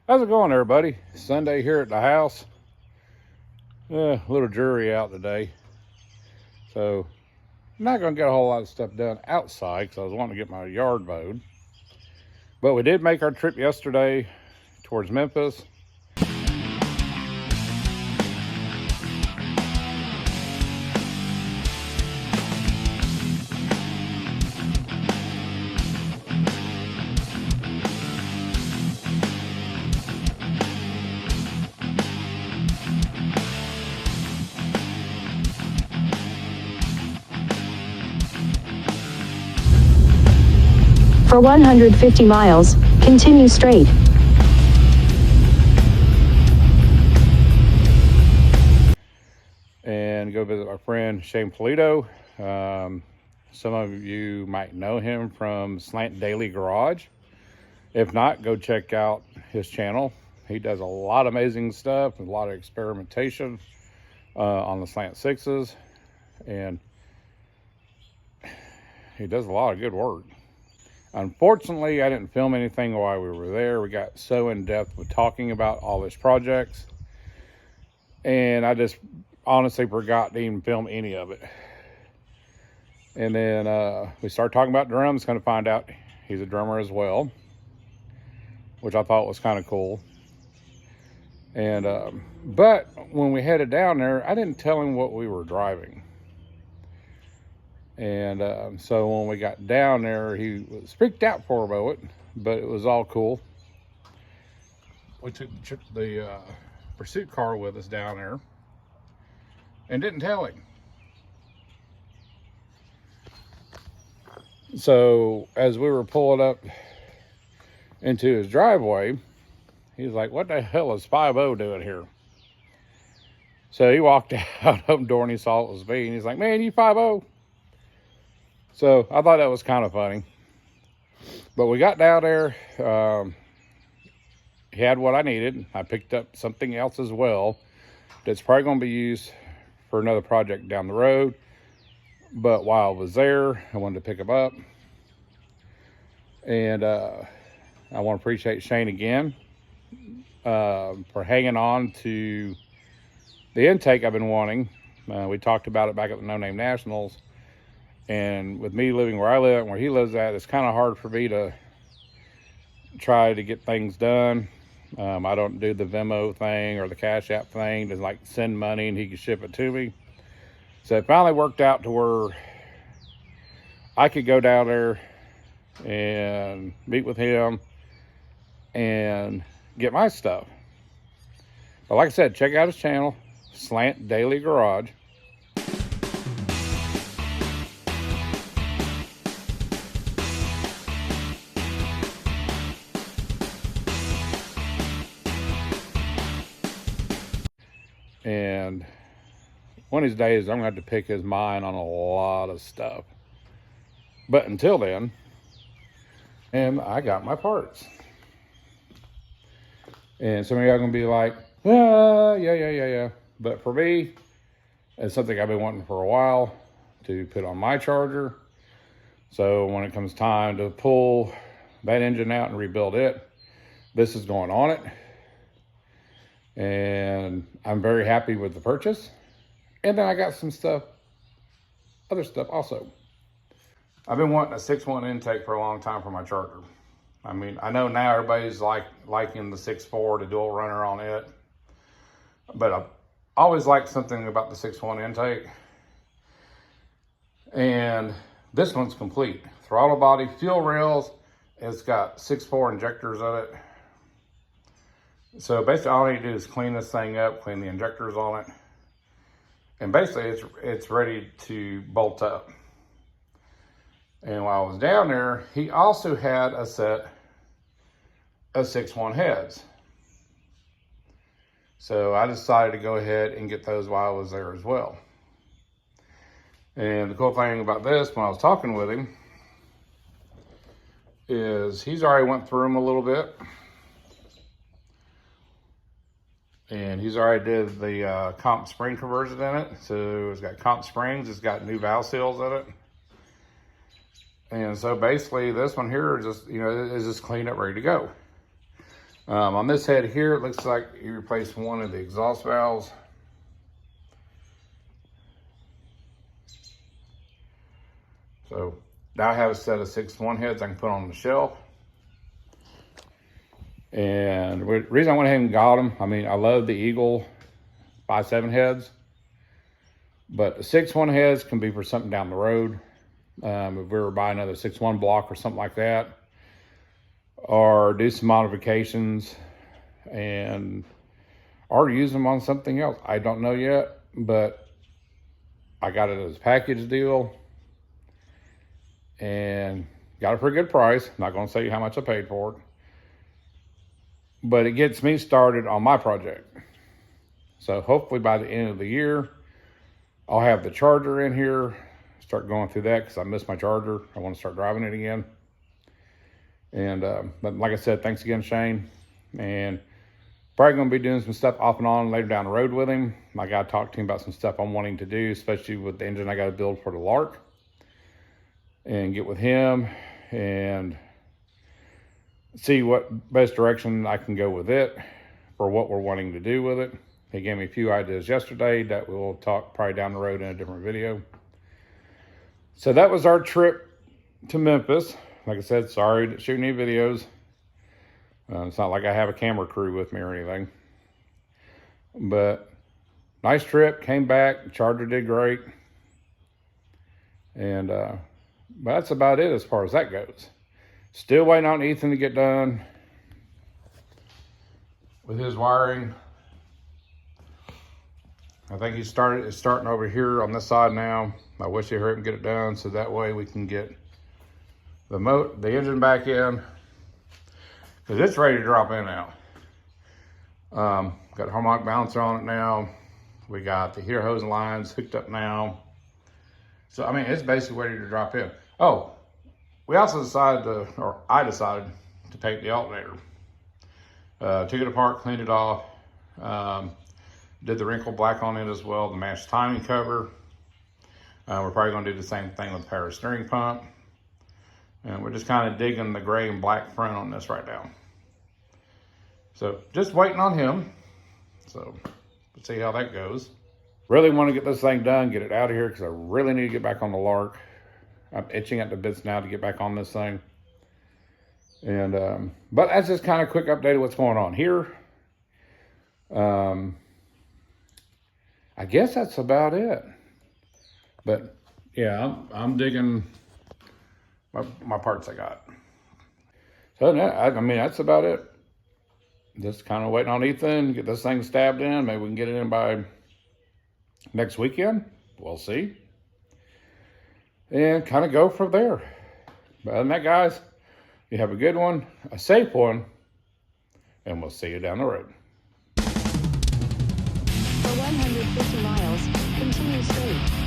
How's it going, everybody? Sunday here at the house. A little dreary out today, so I'm not going to get a whole lot of stuff done outside because I was wanting to get my yard mowed. But we did make our trip yesterday towards Memphis. For 150 miles, continue straight. And go visit my friend Shane Polito. Some of you might know him from Slant Daily Garage. If not, go check out his channel. He does a lot of amazing stuff, a lot of experimentation on the Slant 6s, and he does a lot of good work. Unfortunately, I didn't film anything while we were there. We got so in depth with talking about all his projects, and I just honestly forgot to even film any of it. And then we started talking about drums, kind of find out he's a drummer as well, which I thought was kind of cool. And but when we headed down there, I didn't tell him what we were driving. And so when we got down there, he was freaked out for a moment, but it was all cool. We took the pursuit car with us down there and didn't tell him. So as we were pulling up into his driveway, he was like, "What the hell is 5-0 doing here?" So he walked out of the door and he saw it was me, and he's like, "Man, you 5-0?" So I thought that was kind of funny. But we got down there. He had what I needed. I picked up something else as well that's probably going to be used for another project down the road. But while I was there, I wanted to pick him up. And I want to appreciate Shane again for hanging on to the intake I've been wanting. We talked about it back at the No Name Nationals. And with me living where I live and where he lives at, it's kind of hard for me to try to get things done. I don't do the Venmo thing or the Cash App thing to like send money and he can ship it to me. So it finally worked out to where I could go down there and meet with him and get my stuff. But like I said, check out his channel, Slant Daily Garage. And one of these days, I'm going to have to pick his mind on a lot of stuff. But until then, and I got my parts. And some of y'all are going to be like, yeah. But for me, it's something I've been wanting for a while to put on my charger. So when it comes time to pull that engine out and rebuild it, this is going on it. And I'm very happy with the purchase. And then I got some stuff, other stuff also. I've been wanting a 6.1 intake for a long time for my charger. I mean, I know now everybody's liking the 6.4, the dual runner on it. But I've always liked something about the 6.1 intake. And this one's complete. Throttle body, fuel rails. It's got 6.4 injectors in it. So basically all I need to do is clean this thing up, clean the injectors on it. And basically it's ready to bolt up. And while I was down there, he also had a set of 6.1 heads. So I decided to go ahead and get those while I was there as well. And the cool thing about this, when I was talking with him, is he's already went through them a little bit. And he's already did the comp spring conversion in it. So it's got comp springs, it's got new valve seals in it. And so basically this one here is just, is just cleaned up, ready to go. On this head here, it looks like he replaced one of the exhaust valves. So now I have a set of 6-1 heads I can put on the shelf. And the reason I went ahead and got them, I mean, I love the Eagle 5.7 heads, but the 6.1 heads can be for something down the road. If we were buying another 6.1 block or something like that, or do some modifications and or use them on something else. I don't know yet, but I got it as a package deal and got a pretty good price. Not going to tell you how much I paid for it, but it gets me started on my project. So hopefully by the end of the year, I'll have the charger in here, start going through that because I missed my charger. I want to start driving it again. And but like I said, thanks again, Shane. And probably going to be doing some stuff off and on later down the road with him. I got to talk to him about some stuff I'm wanting to do, especially with the engine I got to build for the Lark, and get with him and see what best direction I can go with it for what we're wanting to do with it. He gave me a few ideas yesterday that we'll talk probably down the road in a different video. So that was our trip to Memphis. Like I said, sorry to shoot any videos. It's not like I have a camera crew with me or anything. But nice trip, came back, the charger did great. And but that's about it as far as that goes. Still waiting on Ethan to get done with his wiring. I think it's starting over here on this side now. I wish he hurried and get it done so that way we can get the engine back in, because it's ready to drop in now. Got a harmonic balancer on it now. We got the heater hose and lines hooked up now. So I mean, it's basically ready to drop in. Oh, we also decided I decided to paint the alternator. Took it apart, cleaned it off. Did the wrinkle black on it as well, the match timing cover. We're probably gonna do the same thing with the power steering pump. And we're just kind of digging the gray and black front on this right now. So just waiting on him. So let's see how that goes. Really want to get this thing done, get it out of here, because I really need to get back on the Lark. I'm itching at the bits now to get back on this thing. And but that's just kind of a quick update of what's going on here. I guess that's about it. But yeah, I'm digging my parts I got. So I mean, that's about it. Just kind of waiting on Ethan, get this thing stabbed in. Maybe we can get it in by next weekend. We'll see. And kind of go from there. But other than that, guys, you have a good one, a safe one, and we'll see you down the road. For 150 miles, continue straight.